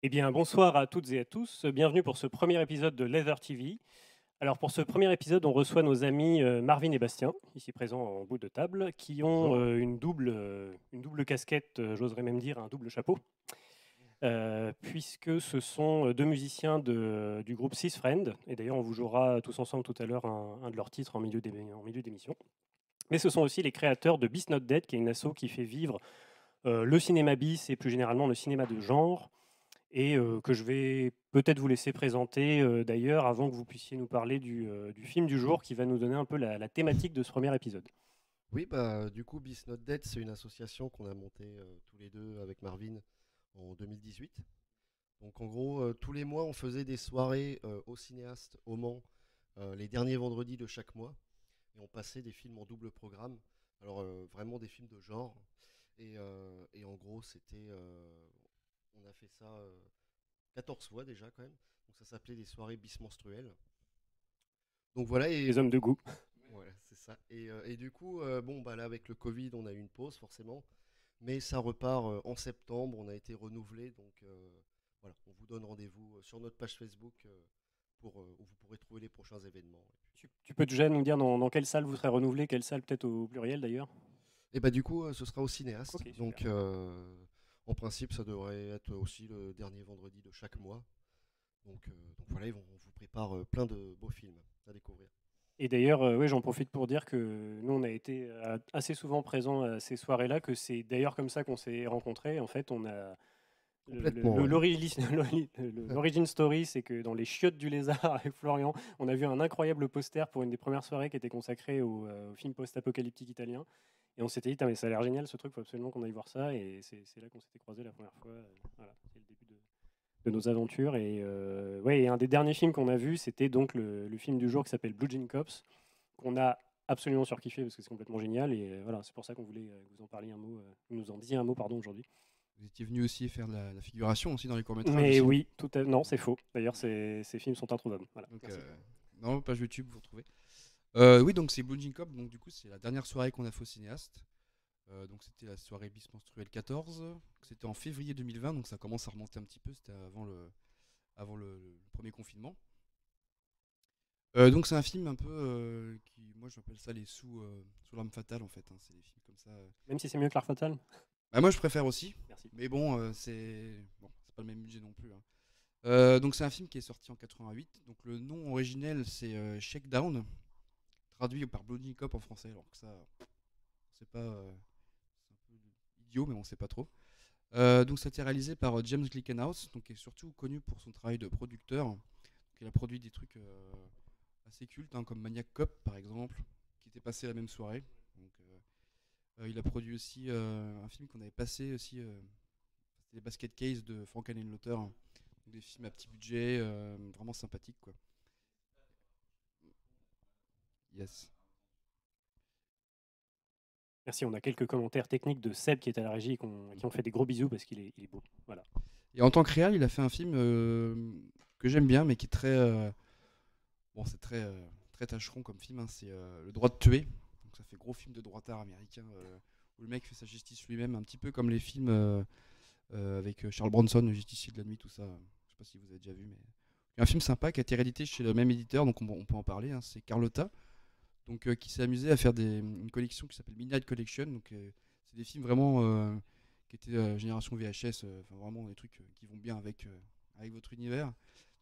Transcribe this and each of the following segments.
Eh bien, bonsoir à toutes et à tous. Bienvenue pour ce premier épisode de Leather TV. Alors, pour ce premier épisode, on reçoit nos amis Marvin et Bastien, ici présents en bout de table, qui ont Bonjour. une double casquette, j'oserais même dire un double chapeau, puisque ce sont deux musiciens du groupe Six Friends. Et d'ailleurs, on vous jouera tous ensemble tout à l'heure un de leurs titres en milieu d'émission. Mais ce sont aussi les créateurs de Beast Not Dead, qui est une asso qui fait vivre le cinéma bis et plus généralement le cinéma de genre et que je vais peut-être vous laisser présenter d'ailleurs avant que vous puissiez nous parler du film du jour qui va nous donner un peu la thématique de ce premier épisode. Oui, bah, du coup, Beast Not Dead, c'est une association qu'on a montée tous les deux avec Marvin en 2018. Donc, en gros, tous les mois, on faisait des soirées au cinéaste au Mans, les derniers vendredis de chaque mois. Et on passait des films en double programme. Alors, vraiment des films de genre. Et en gros, on a fait ça 14 fois déjà, quand même. Donc, ça s'appelait des soirées bismenstruelles. Donc, voilà. Les hommes de goût. Voilà, c'est ça. Et du coup, bon, bah là, avec le Covid, on a eu une pause, forcément. Mais ça repart en septembre. On a été renouvelé. Donc, voilà, on vous donne rendez-vous sur notre page Facebook où vous pourrez trouver les prochains événements. Tu peux déjà nous dire dans quelle salle vous serez renouvelé, quelle salle peut-être au pluriel d'ailleurs. Et bah, du coup, ce sera au cinéaste. Ok, super. Donc, en principe, ça devrait être aussi le dernier vendredi de chaque mois. Donc voilà, on vous prépare plein de beaux films à découvrir. Et d'ailleurs, oui, j'en profite pour dire que nous, on a été assez souvent présents à ces soirées-là, que c'est d'ailleurs comme ça qu'on s'est rencontrés. En fait, on a Complètement, ouais. l'origin story, c'est que dans les chiottes du lézard avec Florian, on a vu un incroyable poster pour une des premières soirées qui était consacrée au film post-apocalyptique italien. Et on s'était dit, mais ça a l'air génial ce truc, il faut absolument qu'on aille voir ça. Et c'est là qu'on s'était croisés la première fois. Voilà, c'est le début de nos aventures. Et ouais, et un des derniers films qu'on a vu, c'était donc le film du jour qui s'appelle Blue Jean Cops, qu'on a absolument surkiffé parce que c'est complètement génial. Et voilà, c'est pour ça qu'on voulait vous en parler un mot, nous en disiez un mot, pardon, aujourd'hui. Vous étiez venu aussi faire de la figuration aussi dans les courts-métrages Mais aussi. oui, non, c'est faux. D'ailleurs, ces films sont introuvables. Voilà, Donc, merci. non, page YouTube, vous retrouvez. Oui, donc c'est Blue Jean Cop. Donc, du coup, c'est la dernière soirée qu'on a fait au cinéaste. Donc, c'était la soirée Bis Menstruelle 14. C'était en février 2020, donc ça commence à remonter un petit peu. C'était avant le premier confinement. Donc, c'est un film un peu moi, j'appelle ça les sous l'arme fatale en fait, hein. C'est des films comme ça. Même si c'est mieux que l'art fatal. Bah, moi, je préfère aussi. Merci. Mais bon, c'est pas le même budget non plus, hein. Donc c'est un film qui est sorti en 88. Donc le nom originel c'est Shakedown, traduit par Bloody Cop en français. Alors que ça, c'est pas, c'est un peu idiot, mais on sait pas trop. Donc ça a été réalisé par James Glickenhaus, donc qui est surtout connu pour son travail de producteur. Donc, il a produit des trucs assez cultes, hein, comme Maniac Cop par exemple, qui était passé la même soirée. Donc, il a produit aussi un film qu'on avait passé aussi, c'était les Basket Case de Frank Lauter, hein. Des films à petit budget, vraiment sympathiques quoi. Yes. Merci, on a quelques commentaires techniques de Seb qui est à la régie et qui ont fait des gros bisous parce il est beau. Voilà. Et en tant que réal, il a fait un film que j'aime bien, mais qui est très, bon, c'est très tâcheron comme film, hein. C'est Le Droit de tuer. Donc ça fait gros film de droitard américain où le mec fait sa justice lui-même, un petit peu comme les films avec Charles Bronson, Le Justicier de la nuit, tout ça. Je sais pas si vous avez déjà vu, mais un film sympa qui a été réédité chez le même éditeur, donc on peut en parler, hein. C'est Carlotta, donc qui s'est amusé à faire une collection qui s'appelle Midnight Collection. Donc c'est des films vraiment qui étaient génération VHS, enfin vraiment des trucs qui vont bien avec votre univers.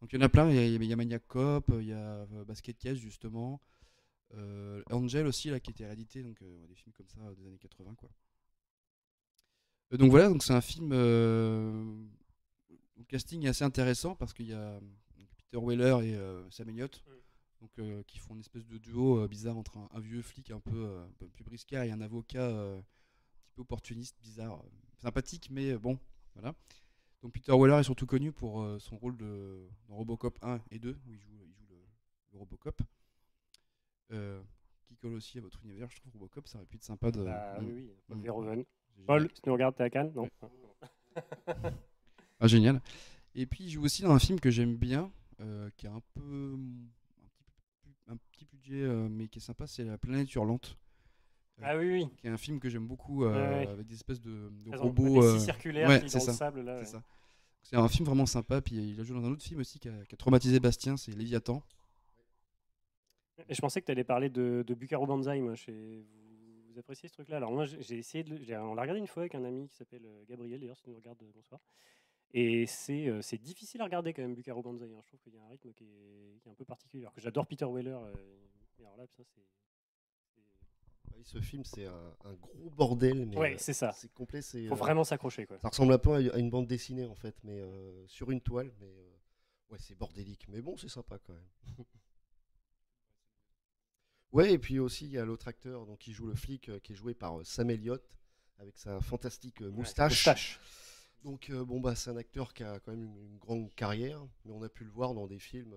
Donc il y en a plein, il y a Maniac Cop, il y a Basket Case justement, Angel aussi là qui était réédité, donc des films comme ça des années 80 quoi. Donc voilà, donc c'est un film. Le casting est assez intéressant parce qu'il y a Peter Weller et Sam Elliott, donc, qui font une espèce de duo bizarre entre un vieux flic un peu plus briscard et un avocat un petit peu opportuniste, bizarre, sympathique, mais bon, voilà. Donc Peter Weller est surtout connu pour son rôle dans Robocop 1 et 2, où il joue le Robocop, euh, qui colle aussi à votre univers. Je trouve Robocop, ça aurait pu être sympa de. Bah oui, oui, Paul Mm. Verhoeven. C'est génial. Paul, si tu nous regardes, t'es à Cannes? Non. Ouais. Ah, génial. Et puis il joue aussi dans un film que j'aime bien, qui a un petit budget, mais qui est sympa, c'est La Planète Hurlante, Ah oui, oui. qui est un film que j'aime beaucoup, Ouais, ouais. avec des espèces de Raison. Des robots. scies circulaires Ouais, qui c'est dans le ça, sable là. c'est Ouais. ça. C'est un film vraiment sympa. Puis il a joué dans un autre film aussi qui a traumatisé Bastien, c'est Léviathan. Et je pensais que tu allais parler de Buckaroo Banzai. Moi, vous appréciez ce truc-là? Alors moi, j'ai essayé on l'a regardé une fois avec un ami qui s'appelle Gabriel, d'ailleurs, si tu nous regardes, bonsoir. Et c'est difficile à regarder quand même, Buckaroo Banzai. Hein. Je trouve qu'il y a un rythme qui est un peu particulier. Alors que j'adore Peter Weller. Mais alors là, ça, Oui, ce film, c'est un gros bordel, mais ouais, c'est ça. c'est complet. Faut vraiment s'accrocher, quoi. Ça ressemble un peu à une bande dessinée en fait, mais sur une toile. Mais ouais, c'est bordélique, mais bon, c'est sympa quand même. Ouais, et puis aussi il y a l'autre acteur donc qui joue le flic, qui est joué par Sam Elliott avec sa fantastique moustache. Donc bon bah c'est un acteur qui a quand même une grande carrière, mais on a pu le voir dans des films.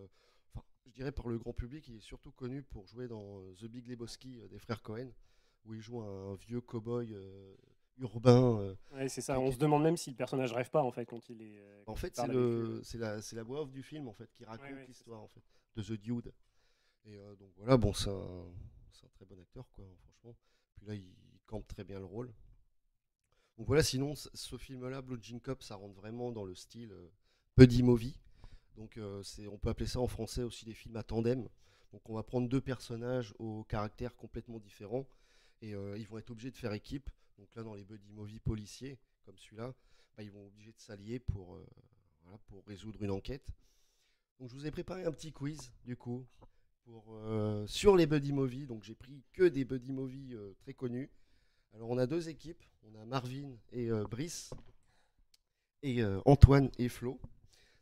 Enfin, je dirais par le grand public, il est surtout connu pour jouer dans The Big Lebowski des frères Cohen, où il joue un vieux cow-boy urbain. Ouais, c'est ça. On se demande même si le personnage rêve pas en fait quand il est. En fait, c'est la voix off du film en fait qui raconte l'histoire en fait de The Dude. Et donc voilà, bon, c'est un très bon acteur quoi, franchement. Puis là, il campe très bien le rôle. Donc voilà, sinon ce film-là, Blue Jean Cop, ça rentre vraiment dans le style buddy movie. Donc on peut appeler ça en français aussi des films à tandem. Donc on va prendre deux personnages aux caractères complètement différents et ils vont être obligés de faire équipe. Donc là, dans les buddy movies policiers comme celui-là, bah, ils vont être obligés de s'allier pour résoudre une enquête. Donc je vous ai préparé un petit quiz du coup sur les buddy movies. Donc j'ai pris que des buddy movies très connus. Alors on a deux équipes, on a Marvin et Brice et Antoine et Flo.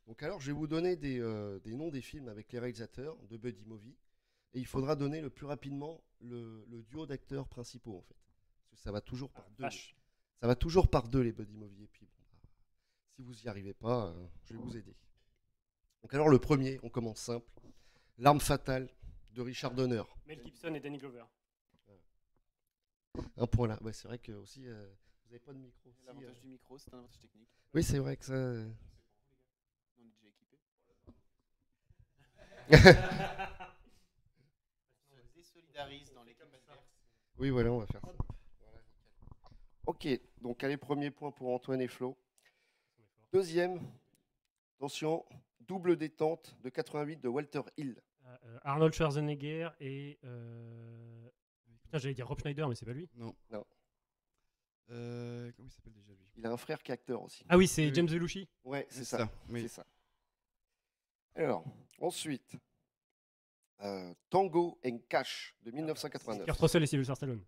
Donc alors je vais vous donner des noms des films avec les réalisateurs de buddy movie et il faudra donner le plus rapidement le duo d'acteurs principaux en fait. Parce que ça va toujours par deux. Ça va toujours par deux les buddy movies et puis bon, si vous n'y arrivez pas, je vais vous aider. Donc alors le premier, on commence simple. L'arme fatale de Richard Donner. Mel Gibson et Danny Glover. Un point là. Ouais, c'est vrai que aussi vous n'avez pas de micro. L'avantage du micro, c'est un avantage technique. Oui, c'est vrai que ça. On est déjà équipé. On se désolidarise dans l'équipe adverse. Oui, voilà, on va faire ça. Voilà, ok, donc allez, premier point pour Antoine et Flo. Deuxième, attention, double détente de 88 de Walter Hill. Arnold Schwarzenegger et. Putain, j'allais dire Rob Schneider, mais c'est pas lui. Non. Non. Comment il s'appelle déjà lui? Il a un frère qui est acteur aussi. Ah oui, c'est Oui. James Belushi. Ouais, c'est ça. Oui. C'est ça. Alors, ensuite, Tango and Cash de 1989. Kurt Russell et Sylvester Stallone.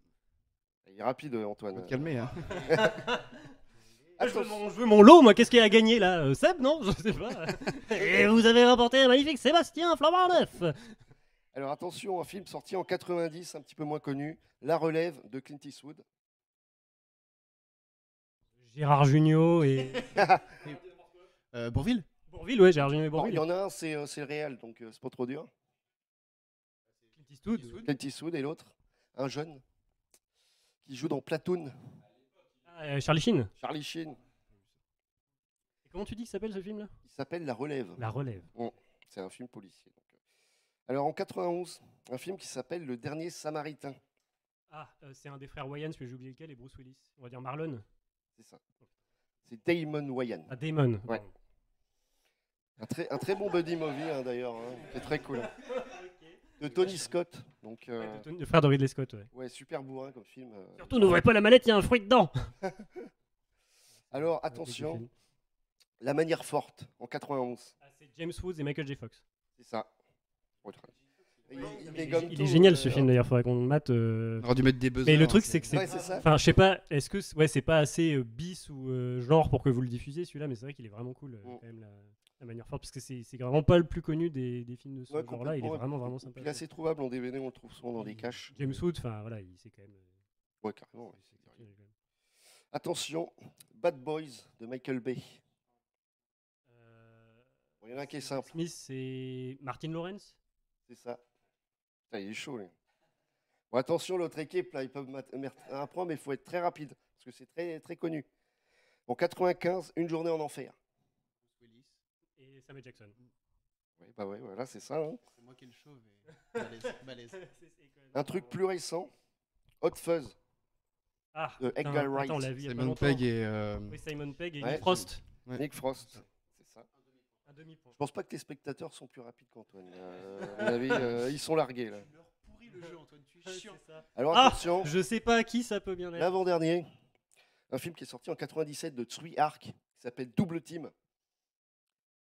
Il est rapide, Antoine. Faut te calmer, hein. Je veux mon lot, moi. Qu'est-ce qu'il y a à gagner là? Seb, non? Je sais pas. Et vous avez remporté un magnifique Sébastien Flambard Neuf. Alors attention, un film sorti en 90, un petit peu moins connu, La Relève de Clint Eastwood. Gérard Jugnot et. Bourvil? Bourvil, ouais, Gérard Jugnot et Bon, il Bourvil. y en a un, c'est le réel, donc c'est pas trop dur. Clint Eastwood. Clint Eastwood et l'autre, un jeune, qui joue dans Platoon, Charlie Sheen. Charlie Sheen. Et comment tu dis qu'il s'appelle ce film là? Il s'appelle La Relève. La Relève. C'est un film policier. Donc. Alors en 91, un film qui s'appelle Le Dernier Samaritain. Ah, c'est un des frères Wayans, mais j'ai oublié lequel, et Bruce Willis. On va dire Marlon. C'est ça. C'est Damon Wayans. Ah, Damon. Ouais. Pardon. Un très bon buddy movie d'ailleurs, c'est très cool. De Tony Scott. Donc, Le frère de Ridley Scott, ouais. ouais, super bourrin comme film. Surtout, n'ouvrez pas la mallette, il y a un fruit dedans. Alors attention, La Manière Forte en 91. Ah, c'est James Woods et Michael J. Fox. C'est ça. Il est génial ce film d'ailleurs, faudrait qu'on le mate. On aurait dû mettre des buzzers. Mais le truc, c'est que c'est. Ouais, c'est ça. Enfin, je sais pas, est-ce que c'est pas assez bis ou genre pour que vous le diffusiez celui-là, mais c'est vrai qu'il est vraiment cool quand même la manière forte, parce que c'est vraiment pas le plus connu des films de ce Ouais, genre-là, il est complètement, vraiment sympa. Il est assez trouvable en DVD, on le trouve souvent dans des caches. James Woods, enfin voilà, il c'est quand même. Ouais, carrément. Ouais, c'est carrément. Attention, Bad Boys de Michael Bay. Bon, il y en a un qui est simple. Smith, c'est Martin Lawrence. C'est ça. Putain, il est chaud, lui. Bon, attention, l'autre équipe, là, ils peuvent mettre un point, mais il faut être très rapide, parce que c'est très, très connu. En 95, Une journée en enfer. Et Samuel Jackson. Oui, bah ouais, voilà, c'est ça. Hein. C'est moi qui ai le chauve. Balèze, balèze. Un truc plus récent, Hot Fuzz. Ah, de Edgar Wright. attends, on l'a vu il y a pas Simon longtemps. Pegg et. Oui, Simon Pegg et Ouais, Nick Frost. Ouais. Nick Frost. Un demi-point. Je pense pas que tes spectateurs sont plus rapides qu'Antoine. À mon avis, ils sont largués là. Tu leur pourris le jeu, Antoine, tu es Ouais, chiant. c'est ça. Alors Ah, attention, je sais pas à qui ça peut bien être. l'avant-dernier, un film qui est sorti en 97 de Tsui Hark, qui s'appelle Double Team.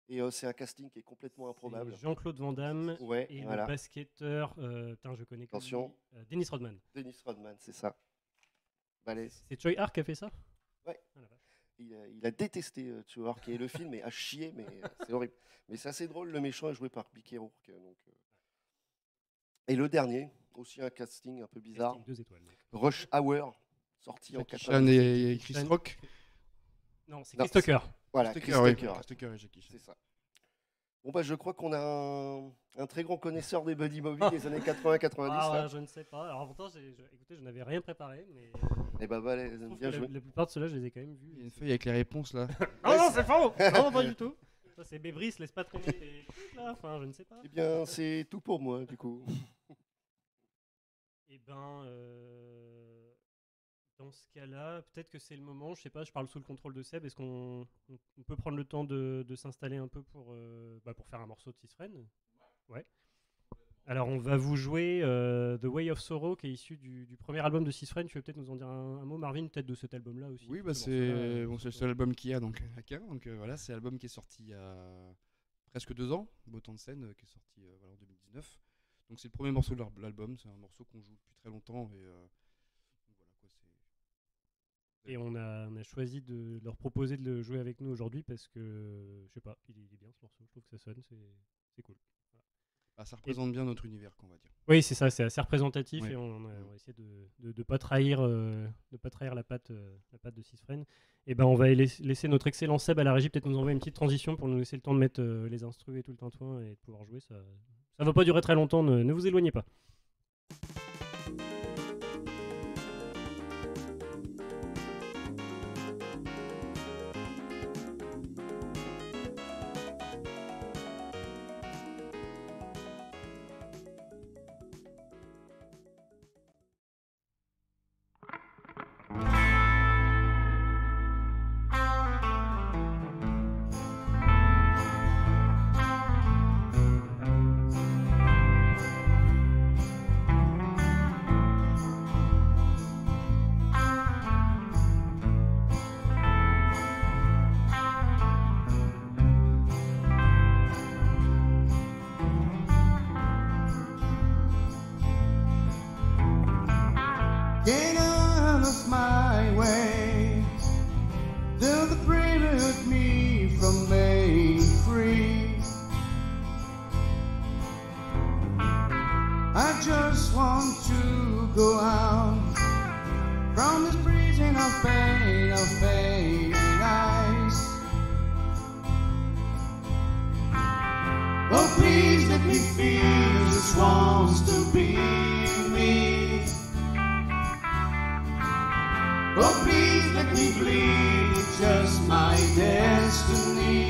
Et c'est un casting qui est complètement improbable. C'est Jean-Claude Van Damme Ouais, et voilà. le basketteur, putain, je connais que Attention. lui, Dennis Rodman. Dennis Rodman, c'est ça. Balèze. C'est Choi Hark qui a fait ça? Ouais. Ah, la vache. Il a détesté Tsui Hark et le film est à chier, mais c'est horrible. Mais c'est assez drôle, le méchant est joué par Mickey Rourke. Et le dernier, aussi un casting un peu bizarre, Casting 2 étoiles. donc. Rush Hour, sorti en Jackie 97. Chan et Chris Chan. Rock. Non, c'est Non, Chris Tucker. Voilà, Chris Tucker, oui. Tucker, Chris Tucker et Jackie Chan. c'est ça. Bon bah je crois qu'on a un très grand connaisseur des buddy movies des années 80-90. Ah, là. ouais, je ne sais pas. Alors pourtant, écoutez, je n'avais rien préparé, mais Et bah balèze, je trouve bien que joué. la plupart de ceux-là, je les ai quand même vus. Il y a une feuille avec les réponses là. Ah non, c'est faux. Non, pas du tout. Ça, c'est Bébrice, laisse pas traîner tes trucs là. Enfin, je ne sais pas. Eh bien c'est tout pour moi du coup. Eh ben, dans ce cas-là, peut-être que c'est le moment. Je sais pas, je parle sous le contrôle de Seb. Est-ce qu'on peut prendre le temps de s'installer un peu pour faire un morceau de Six Friends? Ouais. Alors, on va vous jouer The Way of Sorrow, qui est issu du premier album de Six Friends. Tu veux peut-être nous en dire un mot, Marvin, peut-être de cet album-là aussi? Oui, bah ce morceau-là, c'est bon, c'est le seul album qu'il y a donc à Caen. Donc voilà, c'est l'album qui est sorti il y a presque 2 ans, Beau temps de scène, qui est sorti voilà, en 2019. Donc c'est le premier morceau de l'album. C'est un morceau qu'on joue depuis très longtemps et voilà quoi. Et on a choisi de leur proposer de le jouer avec nous aujourd'hui parce que, je sais pas, il est bien ce morceau. Je trouve que ça sonne, c'est cool. Bah, ça représente bien notre univers, qu'on va dire. Oui, c'est ça, c'est assez représentatif Ouais. et on va essayer de pas trahir la patte de Six Friends. Et ben on va laisser notre excellent Seb à la régie peut-être nous envoyer une petite transition pour nous laisser le temps de mettre les instrus et tout le tintouin et de pouvoir jouer. Ça va pas durer très longtemps, ne vous éloignez pas. Get out of my way. They'll prevent me from being free. I just want to go out from this prison of pain and ice. Oh, please let me feel just wants to be me. Oh, please let me bleed, it's just my destiny.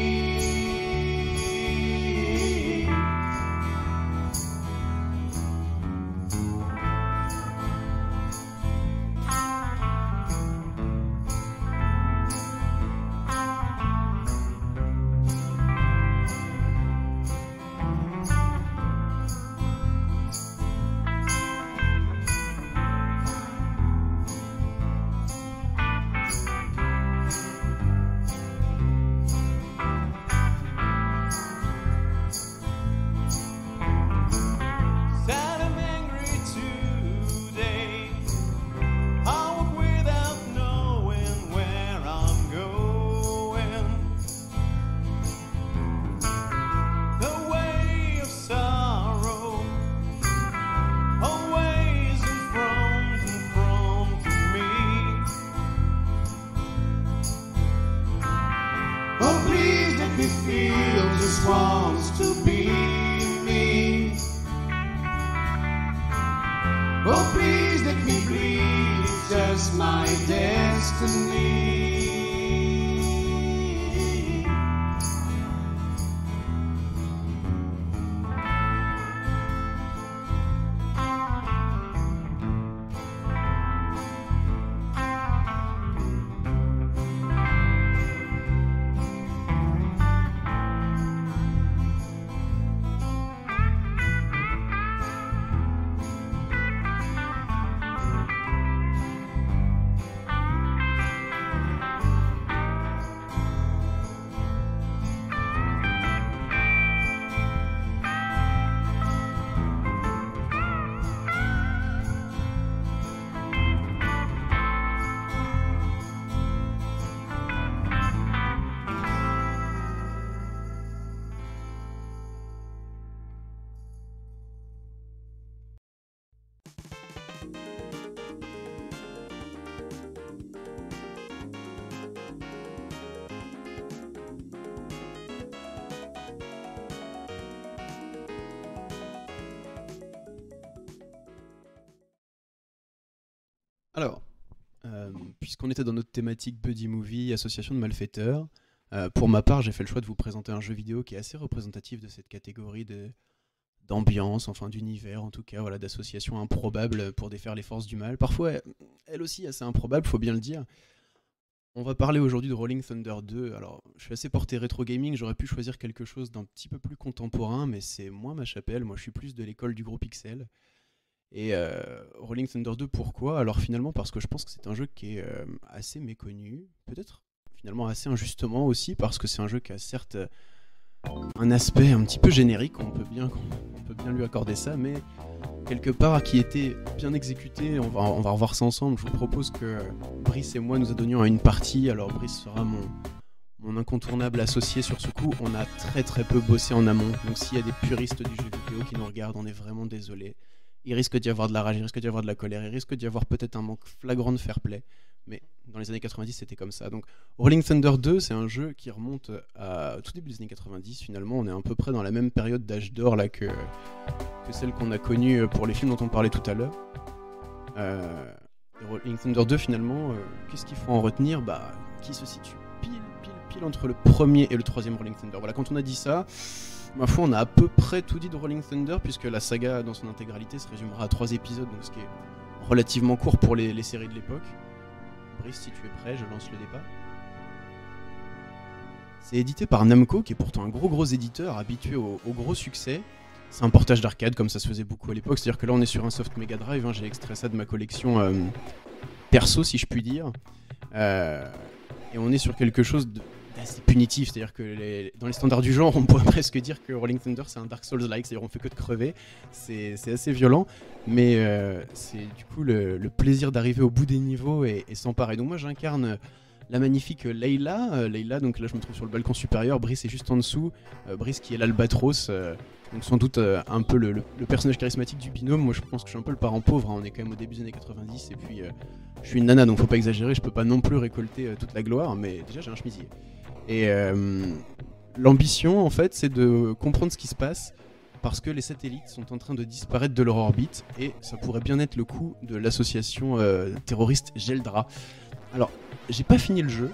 Sad I'm angry today. I walk without knowing where I'm going. The way of sorrow, always in front of me. Oh, please let me feel just wants to be me. Oh, please let me bleed, it's just my destiny. Alors, puisqu'on était dans notre thématique buddy movie, association de malfaiteurs, pour ma part, j'ai fait le choix de vous présenter un jeu vidéo qui est assez représentatif de cette catégorie d'ambiance, enfin d'univers en tout cas, voilà, d'associations improbables pour défaire les forces du mal. Parfois, elle aussi assez improbable, faut bien le dire. On va parler aujourd'hui de Rolling Thunder 2. Alors, je suis assez porté rétro gaming, j'aurais pu choisir quelque chose d'un petit peu plus contemporain, mais c'est moins ma chapelle. Moi, je suis plus de l'école du gros pixel. Et Rolling Thunder 2, pourquoi? Alors finalement parce que je pense que c'est un jeu qui est assez méconnu, peut-être finalement assez injustement aussi, parce que c'est un jeu qui a certes un aspect un petit peu générique, on peut bien lui accorder ça, mais quelque part qui était bien exécuté. On va revoir ça ensemble. Je vous propose que Brice et moi nous adonnions à une partie. Alors Brice sera mon incontournable associé sur ce coup. On a très très peu bossé en amont, donc s'il y a des puristes du jeu vidéo qui nous regardent, on est vraiment désolé. Il risque d'y avoir de la rage, il risque d'y avoir de la colère, il risque d'y avoir peut-être un manque flagrant de fair play, mais dans les années 90 c'était comme ça. Donc Rolling Thunder 2, c'est un jeu qui remonte à tout début des années 90. Finalement on est à peu près dans la même période d'âge d'or là que celle qu'on a connue pour les films dont on parlait tout à l'heure. Rolling Thunder 2 finalement, qu'est-ce qu'il faut en retenir? Qui se situe pile entre le premier et le troisième Rolling Thunder. Voilà, quand on a dit ça, ma foi, on a à peu près tout dit de Rolling Thunder, puisque la saga dans son intégralité se résumera à 3 épisodes, donc ce qui est relativement court pour les séries de l'époque. Brice, si tu es prêt, je lance le débat. C'est édité par Namco, qui est pourtant un gros éditeur habitué au gros succès. C'est un portage d'arcade, comme ça se faisait beaucoup à l'époque, c'est-à-dire que là on est sur un soft Mega Drive, hein, j'ai extrait ça de ma collection perso, si je puis dire. Et on est sur quelque chose d'assez punitif, c'est-à-dire que dans les standards du genre, on pourrait presque dire que Rolling Thunder c'est un Dark Souls-like, c'est-à-dire on fait que de crever, c'est assez violent, mais c'est du coup le plaisir d'arriver au bout des niveaux et sans pareil. Donc moi j'incarne la magnifique Layla, donc là je me trouve sur le balcon supérieur, Brice est juste en dessous, Brice qui est l'Albatros, donc sans doute un peu le personnage charismatique du binôme. Moi je pense que je suis un peu le parent pauvre, hein. On est quand même au début des années 90 et puis je suis une nana donc faut pas exagérer, je peux pas non plus récolter toute la gloire, mais déjà j'ai un chemisier. Et l'ambition en fait c'est de comprendre ce qui se passe parce que les satellites sont en train de disparaître de leur orbite et ça pourrait bien être le coup de l'association terroriste Geldra. Alors j'ai pas fini le jeu,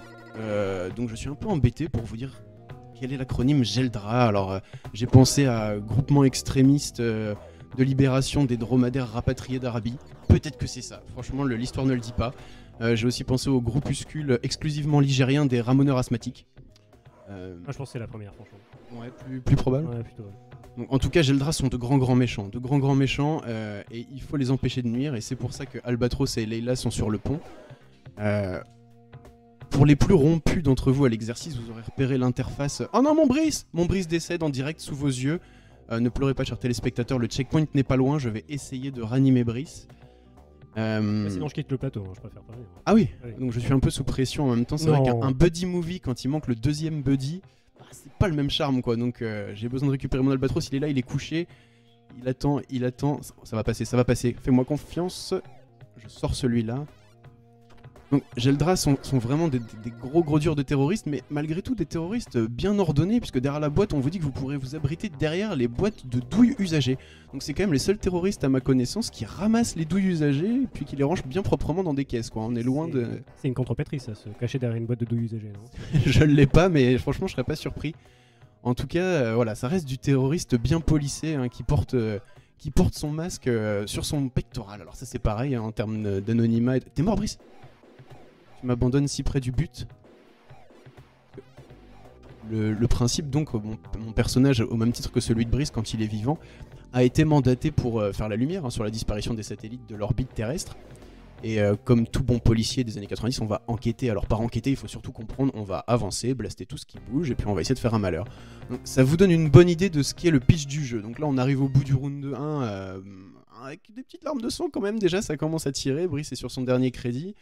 donc je suis un peu embêté pour vous dire quel est l'acronyme Geldra. Alors j'ai pensé à groupement extrémiste de libération des dromadaires rapatriés d'Arabie. Peut-être que c'est ça, franchement l'histoire ne le dit pas. J'ai aussi pensé au groupuscule exclusivement ligérien des ramoneurs asthmatiques. Moi je pense que c'est la première, franchement. Ouais, plus probable. Ouais, plutôt. Ouais. Donc, en tout cas, Geldra sont de grands méchants, et il faut les empêcher de nuire, et c'est pour ça que Albatros et Layla sont sur le pont. Pour les plus rompus d'entre vous à l'exercice, vous aurez repéré l'interface. Oh non, mon Brice décède en direct sous vos yeux. Ne pleurez pas, chers téléspectateurs, le checkpoint n'est pas loin, je vais essayer de ranimer Brice. Sinon je quitte le plateau, hein, je préfère pas. Ah oui, Oui. donc je suis un peu sous pression en même temps. C'est Non. vrai qu'un buddy movie, quand il manque le deuxième buddy, c'est pas le même charme quoi. Donc j'ai besoin de récupérer mon Albatros, il est là, il est couché. Il attend. Ça va passer. Fais-moi confiance. Je sors celui-là. Donc Geldra sont vraiment des gros durs de terroristes, mais malgré tout des terroristes bien ordonnés, puisque derrière la boîte on vous dit que vous pourrez vous abriter derrière les boîtes de douilles usagées. Donc c'est quand même les seuls terroristes à ma connaissance qui ramassent les douilles usagées puis qui les rangent bien proprement dans des caisses quoi. On est loin de... C'est une contrepétrie ça, se cacher derrière une boîte de douilles usagées, non? Je l'ai pas, mais franchement je serais pas surpris. En tout cas voilà, ça reste du terroriste bien polissé hein, qui porte son masque sur son pectoral. Alors ça c'est pareil hein, en termes d'anonymat. T'es mort Brice? M'abandonne si près du but. Le principe donc, mon personnage, au même titre que celui de Brice quand il est vivant, a été mandaté pour faire la lumière hein, sur la disparition des satellites de l'orbite terrestre. Et comme tout bon policier des années 90, on va enquêter. Alors par enquêter, il faut surtout comprendre, on va avancer, blaster tout ce qui bouge, et puis on va essayer de faire un malheur. Donc ça vous donne une bonne idée de ce qu'est le pitch du jeu. Donc là on arrive au bout du round 1, avec des petites larmes de sang quand même, déjà ça commence à tirer, Brice est sur son dernier crédit.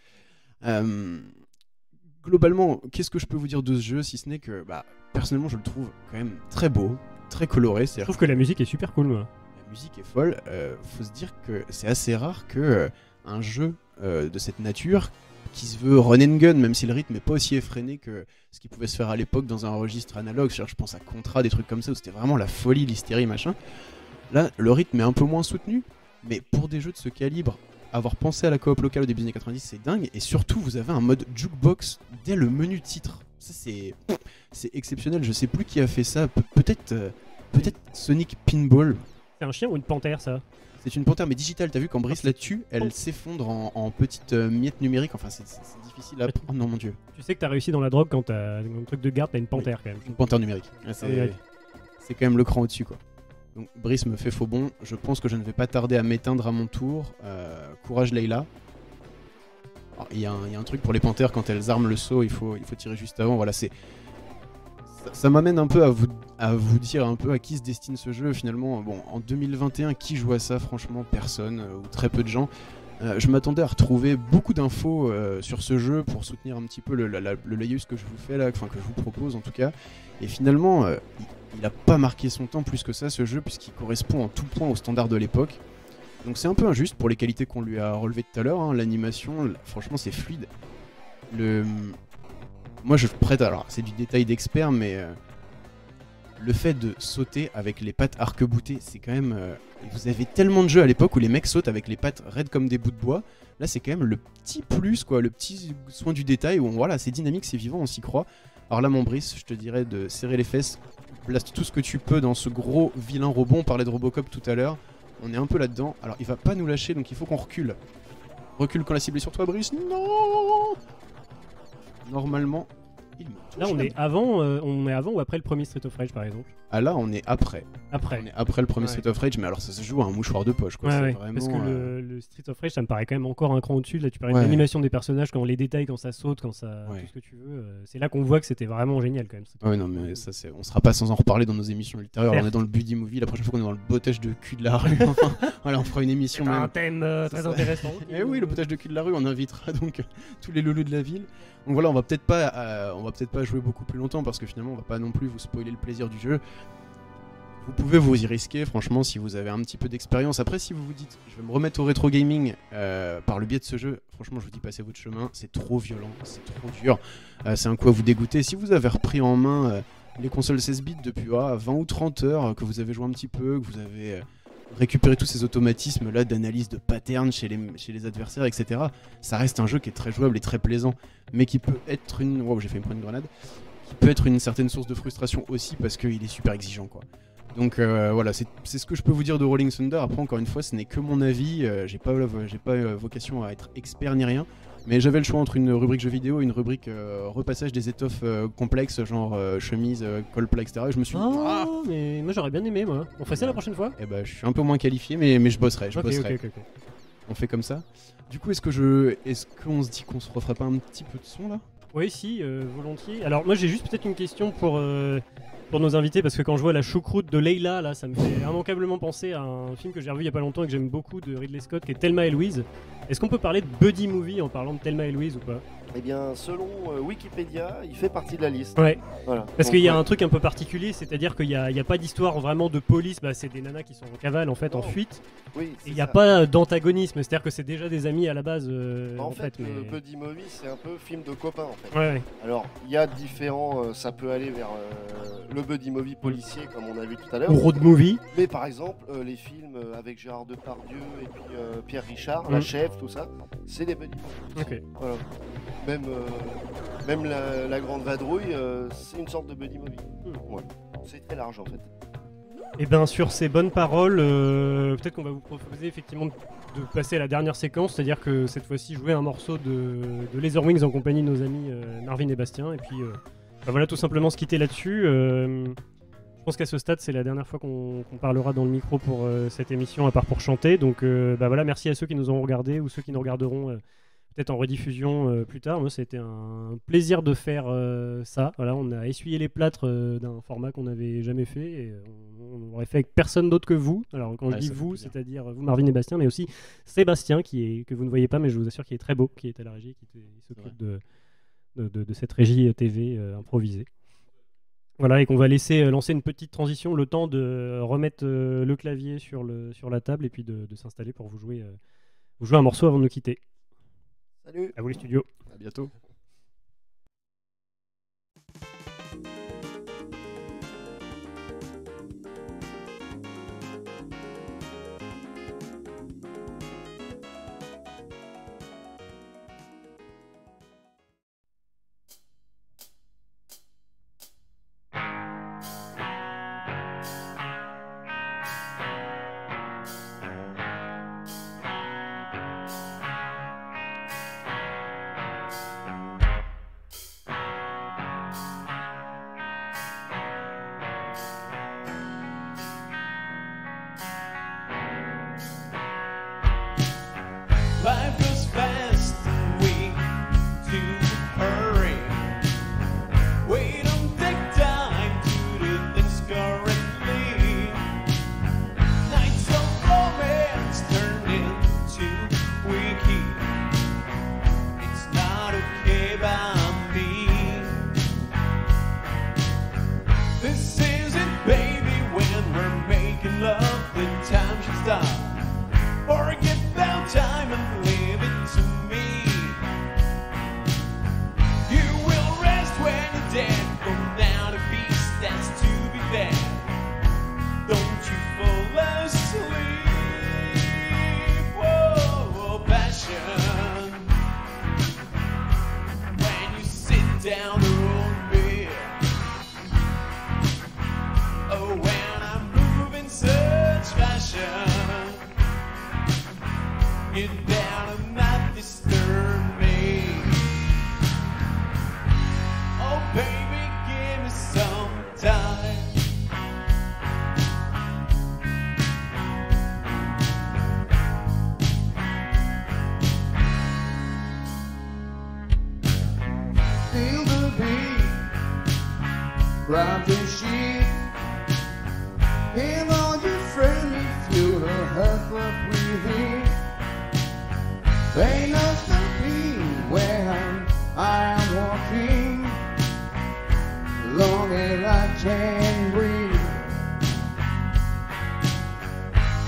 Globalement, qu'est-ce que je peux vous dire de ce jeu si ce n'est que personnellement je le trouve quand même très beau, très coloré. Je trouve que la musique est super cool moi. La musique est folle, faut se dire que c'est assez rare que un jeu de cette nature qui se veut run and gun, même si le rythme n'est pas aussi effréné que ce qui pouvait se faire à l'époque dans un registre analogue, je pense à Contra, des trucs comme ça où c'était vraiment la folie, l'hystérie machin. Là le rythme est un peu moins soutenu, mais pour des jeux de ce calibre, avoir pensé à la coop locale au début des années 90, c'est dingue. Et surtout, vous avez un mode jukebox dès le menu titre. Ça, c'est exceptionnel. Je sais plus qui a fait ça. Peut-être Sonic Pinball. C'est un chien ou une panthère, ça? C'est une panthère mais digitale, t'as vu quand Brice la tue, elle s'effondre en petites miettes numériques, enfin c'est difficile à... Oh non mon dieu. Tu sais que t'as réussi dans la drogue quand t'as un truc de garde, t'as une panthère quand même. Une panthère numérique. Ouais, c'est quand même le cran au-dessus quoi. Donc Brice me fait faux bon, je pense que je ne vais pas tarder à m'éteindre à mon tour. Courage Leïla. Il y a un truc pour les panthères, quand elles arment le saut, il faut tirer juste avant, voilà c'est... Ça m'amène un peu à vous dire un peu à qui se destine ce jeu finalement. Bon, en 2021, qui joue à ça? Franchement, personne ou très peu de gens. Je m'attendais à retrouver beaucoup d'infos sur ce jeu pour soutenir un petit peu le laïus que je vous fais là, enfin que je vous propose en tout cas. Et finalement, il n'a pas marqué son temps plus que ça ce jeu puisqu'il correspond en tout point aux standards de l'époque. Donc c'est un peu injuste pour les qualités qu'on lui a relevées tout à l'heure. Hein. L'animation, franchement, c'est fluide. Moi je prête, alors c'est du détail d'expert, mais le fait de sauter avec les pattes arc-boutées, c'est quand même... vous avez tellement de jeux à l'époque où les mecs sautent avec les pattes raides comme des bouts de bois. Là c'est quand même le petit plus, quoi, le petit soin du détail où voilà, c'est dynamique, c'est vivant, on s'y croit. Alors là mon Brice, je te dirais de serrer les fesses, blaste tout ce que tu peux dans ce gros vilain robot. On parlait de Robocop tout à l'heure, on est un peu là-dedans. Alors il va pas nous lâcher donc il faut qu'on recule. Recule quand la cible est sur toi Brice, non. Normalement, il me touche. Là, on est avant ou après le premier Street of Rage, par exemple? Ah là, on est après. Après. On est après le premier Ouais. Street of Rage, mais alors ça se joue à un mouchoir de poche, quoi. Ouais, C'est ouais. vraiment, Parce que le Street of Rage, ça me paraît quand même encore un cran au-dessus. Là, tu parlais Ouais. de l'animation des personnages, quand les détails, quand ça saute, quand ça. Ouais. Tout ce que tu veux. C'est là qu'on voit que c'était vraiment génial, quand même. Street of Ouais, non, mais ça, on sera pas sans en reparler dans nos émissions ultérieures. Certes. On est dans le Buddy Movie. La prochaine fois qu'on est dans le bottage de cul de la rue, enfin, voilà, on fera une émission. C'est un même. thème très ça. intéressant. Et oui, le potage de cul de la rue, on invitera donc tous les loulous de la ville. Donc voilà, on va peut-être pas jouer beaucoup plus longtemps parce que finalement on va pas non plus vous spoiler le plaisir du jeu. Vous pouvez vous y risquer, franchement, si vous avez un petit peu d'expérience. Après, si vous vous dites, je vais me remettre au rétro gaming par le biais de ce jeu, franchement, je vous dis, passez votre chemin. C'est trop violent, c'est trop dur. C'est un coup à vous dégoûter. Si vous avez repris en main les consoles 16 bits depuis 20 ou 30 heures, que vous avez joué un petit peu, que vous avez récupéré tous ces automatismes là d'analyse de patterns chez les adversaires, etc. Ça reste un jeu qui est très jouable et très plaisant, mais qui peut être une... Wow, j'ai failli me prendre une grenade. Qui peut être une certaine source de frustration aussi parce qu'il est super exigeant, quoi. Donc voilà, c'est ce que je peux vous dire de Rolling Thunder. Après, encore une fois, ce n'est que mon avis. J'ai pas vocation à être expert ni rien. Mais j'avais le choix entre une rubrique jeux vidéo et une rubrique repassage des étoffes complexes, genre chemise, col plat, etc. Et je me suis dit, Oh, mais moi j'aurais bien aimé, moi. On fait ça la prochaine fois? eh ben, je suis un peu moins qualifié, mais je bosserai. Ok. On fait comme ça. Du coup, est-ce qu'on se dit qu'on se referait pas un petit peu de son là? Oui, si, volontiers. Alors, moi j'ai juste peut-être une question pour nos invités, parce que quand je vois la choucroute de Leïla, là, ça me fait immanquablement penser à un film que j'ai revu il y a pas longtemps et que j'aime beaucoup de Ridley Scott, qui est Thelma et Louise. Est-ce qu'on peut parler de Buddy Movie en parlant de Thelma et Louise ou pas? Eh bien, selon Wikipédia, il fait partie de la liste. Ouais, Voilà. parce Donc, qu'il y a ouais. un truc un peu particulier, c'est-à-dire qu'il n'y a pas d'histoire vraiment de police, bah, c'est des nanas qui sont en cavale en fait, en Non. fuite, Oui, et c'est il n'y a ça. pas d'antagonisme, c'est-à-dire que c'est déjà des amis à la base En fait, mais... le Buddy Movie, c'est un peu film de copains en fait. Ouais, ouais. Alors, il y a différents. Ça peut aller vers le Buddy Movie policier, comme on a vu tout à l'heure. Ou road movie. Mais par exemple, les films avec Gérard Depardieu et puis Pierre Richard, Mm. La Chef, tout ça, c'est des Buddy Movies. Ok. Voilà. Même la Grande Vadrouille, c'est une sorte de Buddy Movie. Ouais. C'est très large en fait. Et bien sur ces bonnes paroles, peut-être qu'on va vous proposer effectivement de passer à la dernière séquence, c'est-à-dire que cette fois-ci jouer un morceau de Laser Wings en compagnie de nos amis Marvin et Bastien, et puis voilà, tout simplement se quitter là-dessus. Je pense qu'à ce stade, c'est la dernière fois qu'on parlera dans le micro pour cette émission, à part pour chanter. Donc voilà, merci à ceux qui nous ont regardés ou ceux qui nous regarderont peut-être en rediffusion plus tard. Moi, c'était un plaisir de faire ça. Voilà, on a essuyé les plâtres d'un format qu'on n'avait jamais fait. Et on l'aurait fait avec personne d'autre que vous. Alors, quand je dis ça fait vous, plaisir. c'est-à-dire vous, Marvin et Bastien, mais aussi Sébastien, que vous ne voyez pas, mais je vous assure qu'il est très beau, qui est à la régie, qui s'occupe de cette régie TV improvisée. Voilà, et qu'on va laisser lancer une petite transition, le temps de remettre le clavier sur la table et puis de s'installer pour vous jouer un morceau avant de nous quitter. Salut. À vous les studios. À bientôt. Life goes fast, we do hurry. We don't take time to do things correctly. Nights of romance turned into wiki. It's not okay by me. This isn't baby when we're making love, the time should stop. Forget about time and leave it to me. You will rest when you're dead. From now to peace, that's to be bad. Don't you fall asleep. Whoa, passion. When you sit down the road bed. Oh, when I move in such fashion. You better not disturb me. Oh baby, give me some time. Feel the beat, grab the sheet. Hear all your friendly feel the health of breathing. They must be where I am walking, long as I can breathe.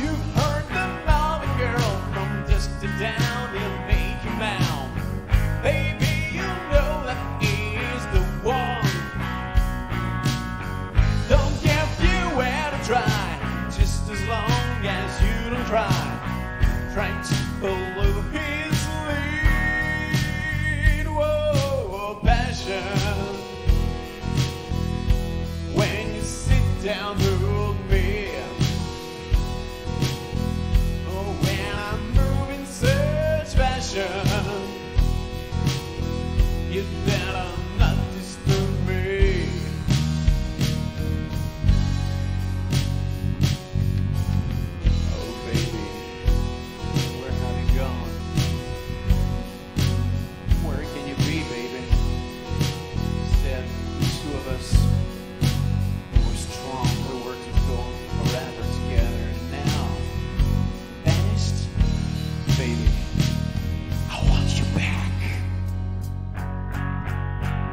You've heard the Marvin girl from dusk to down in Mickey Mouse. Baby, you know that is the one. Don't care if you ever try, just as long as you don't try. Trying to follow his lead. Whoa, passion. When you sit down the road bed. Oh, when I move in such fashion. You better not disturb me. Oh, baby. Where have you gone? Where can you be, baby? Instead, the two of us, we were strong, we were to go forever together. And now, vanished, baby. I want you back.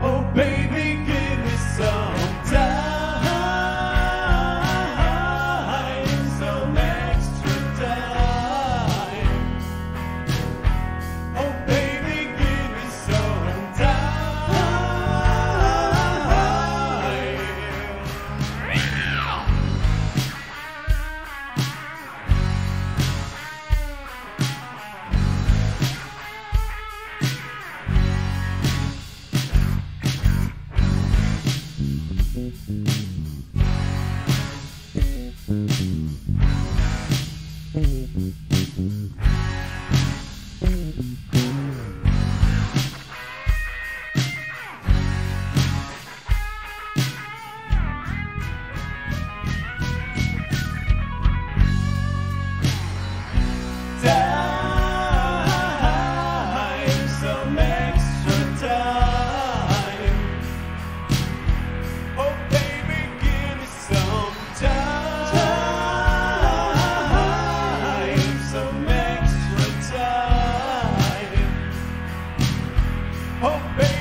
Oh, baby, give me some time. Some extra time. Oh, baby, give me some time. Time, some extra time. Oh, baby, give me some time, some extra time. Oh, baby.